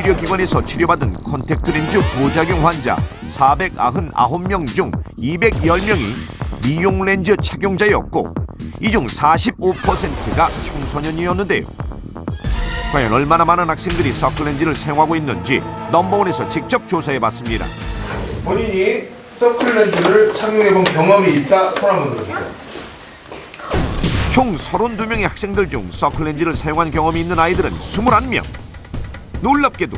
의료기관에서 치료받은 콘택트 렌즈 부작용 환자 499명 중 210명이 미용 렌즈 착용자였고 이 중 45%가 청소년이었는데요. 과연 얼마나 많은 학생들이 서클렌즈를 사용하고 있는지 넘버원에서 직접 조사해봤습니다. 본인이 서클렌즈를 착용해본 경험이 있다 손 한번 들어주세요. 총 32명의 학생들 중 서클렌즈를 사용한 경험이 있는 아이들은 21명. 놀랍게도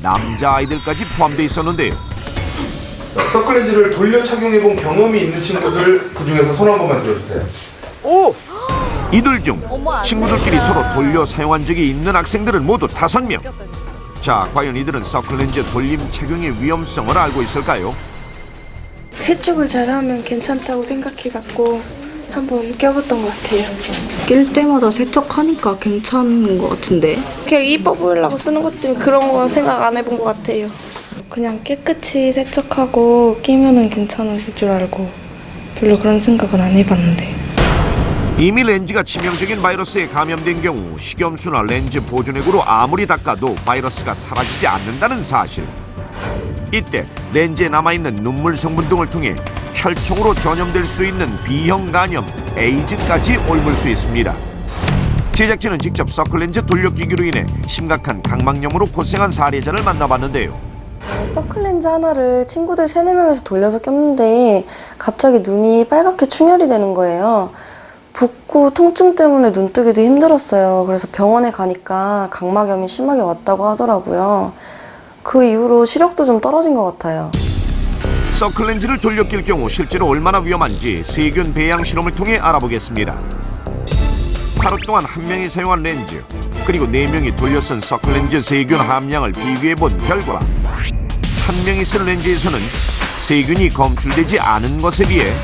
남자아이들까지 포함되어 있었는데요. 서클렌즈를 돌려 착용해본 경험이 있는 친구들 그 중에서 손 한 번만 들어주세요. 오! 이들 중 친구들끼리 서로 돌려 사용한 적이 있는 학생들은 모두 5명. 자, 과연 이들은 서클렌즈 돌림 착용의 위험성을 알고 있을까요? 세척을 잘하면 괜찮다고 생각해갖고 한번 껴봤던 것 같아요. 낄 때마다 세척하니까 괜찮은 것 같은데. 그냥 이뻐 보이려고 쓰는 것 때문에 그런 거 생각 안 해본 것 같아요. 그냥 깨끗이 세척하고 끼면은 괜찮을 줄 알고 별로 그런 생각은 안 해봤는데. 이미 렌즈가 치명적인 바이러스에 감염된 경우 식염수나 렌즈 보존액으로 아무리 닦아도 바이러스가 사라지지 않는다는 사실. 이때 렌즈에 남아있는 눈물 성분 등을 통해 혈통으로 전염될 수 있는 B형 간염, 에이즈까지 옮을 수 있습니다. 제작진은 직접 서클렌즈 돌려끼기로 인해 심각한 각막염으로 고생한 사례자를 만나봤는데요. 서클렌즈 하나를 친구들 3-4명에서 돌려서 꼈는데 갑자기 눈이 빨갛게 충혈이 되는 거예요. 붓고 통증 때문에 눈 뜨기도 힘들었어요. 그래서 병원에 가니까 각막염이 심하게 왔다고 하더라고요. 그 이후로 시력도 좀 떨어진 것 같아요. 서클렌즈를 돌려 낄 경우 실제로 얼마나 위험한지 세균 배양 실험을 통해 알아보겠습니다. 하루 동안 한 명이 사용한 렌즈 그리고 4명이 돌려 쓴 서클렌즈 세균 함량을 비교해본 결과 한 명이 쓴 렌즈에서는 세균이 검출되지 않은 것에 비해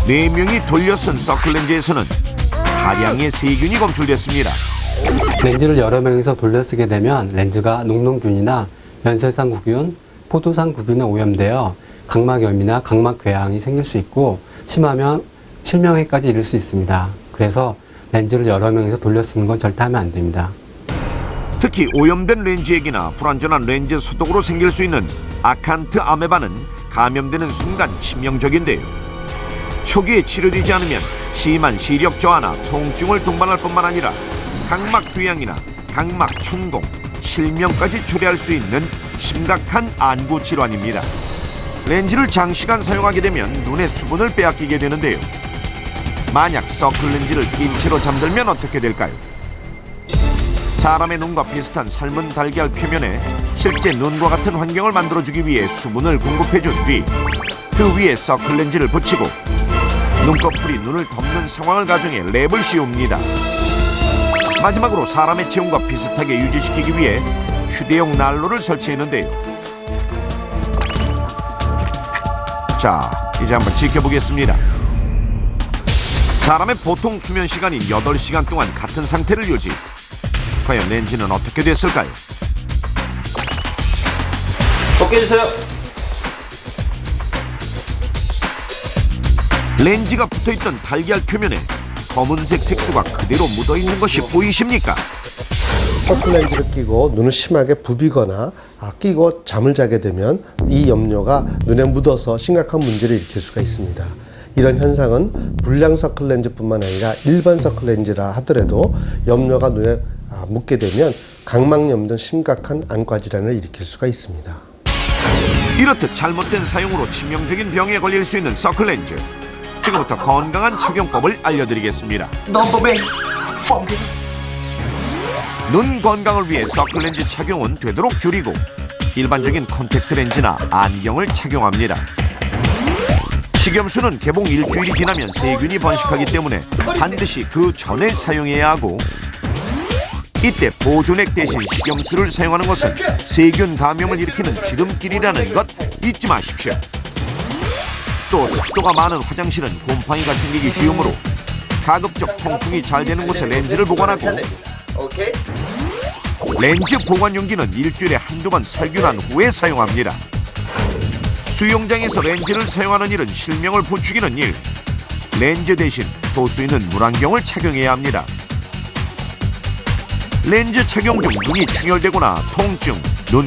4명이 돌려 쓴 서클렌즈에서는 다량의 세균이 검출됐습니다. 렌즈를 여러 명이서 돌려 쓰게 되면 렌즈가 녹농균이나 연쇄상구균, 포도상구균에 오염되어 각막염이나 각막궤양이 생길 수 있고 심하면 실명에까지 이를 수 있습니다. 그래서 렌즈를 여러 명이서 돌려 쓰는 건 절대 하면 안 됩니다. 특히 오염된 렌즈액이나 불완전한 렌즈 소독으로 생길 수 있는 아칸트 아메바는 감염되는 순간 치명적인데요. 초기에 치료되지 않으면 심한 시력 저하나 통증을 동반할 뿐만 아니라 각막 궤양이나 각막 천공, 실명까지 초래할 수 있는 심각한 안구 질환입니다. 렌즈를 장시간 사용하게 되면 눈의 수분을 빼앗기게 되는데요. 만약 서클렌즈를 낀 채로 잠들면 어떻게 될까요? 사람의 눈과 비슷한 삶은 달걀 표면에 실제 눈과 같은 환경을 만들어주기 위해 수분을 공급해준 뒤 그 위에 서클렌즈를 붙이고 눈꺼풀이 눈을 덮는 상황을 가정해 랩을 씌웁니다. 마지막으로 사람의 체온과 비슷하게 유지시키기 위해 휴대용 난로를 설치했는데요. 자, 이제 한번 지켜보겠습니다. 사람의 보통 수면 시간인 8시간 동안 같은 상태를 유지. 과연 렌즈는 어떻게 됐을까요? 벗겨주세요. 렌즈가 붙어있던 달걀 표면에 검은색 색소가 그대로 묻어있는 것이 보이십니까? 서클렌즈를 끼고 눈을 심하게 부비거나 끼고 잠을 자게 되면 이 염료가 눈에 묻어서 심각한 문제를 일으킬 수가 있습니다. 이런 현상은 불량 서클렌즈뿐만 아니라 일반 서클렌즈라 하더라도 염료가 눈에 묻게 되면 각막염 등 심각한 안과 질환을 일으킬 수가 있습니다. 이렇듯 잘못된 사용으로 치명적인 병에 걸릴 수 있는 서클렌즈. 지금부터 건강한 착용법을 알려드리겠습니다. 눈 건강을 위해 서클렌즈 착용은 되도록 줄이고 일반적인 콘택트 렌즈나 안경을 착용합니다. 식염수는 개봉 일주일이 지나면 세균이 번식하기 때문에 반드시 그 전에 사용해야 하고 이때 보존액 대신 식염수를 사용하는 것은 세균 감염을 일으키는 지름길이라는 것 잊지 마십시오. 또 습도가 많은 화장실은 곰팡이가 생기기 쉬우므로 가급적 통풍이 잘 되는 곳에 렌즈를 보관하고 렌즈 보관 용기는 일주일에 한두 번 살균한 후에 사용합니다. 수영장에서 렌즈를 사용하는 일은 실명을 부추기는 일. 렌즈 대신 도수 있는 물안경을 착용해야 합니다. 렌즈 착용 중 눈이 충혈되거나 통증,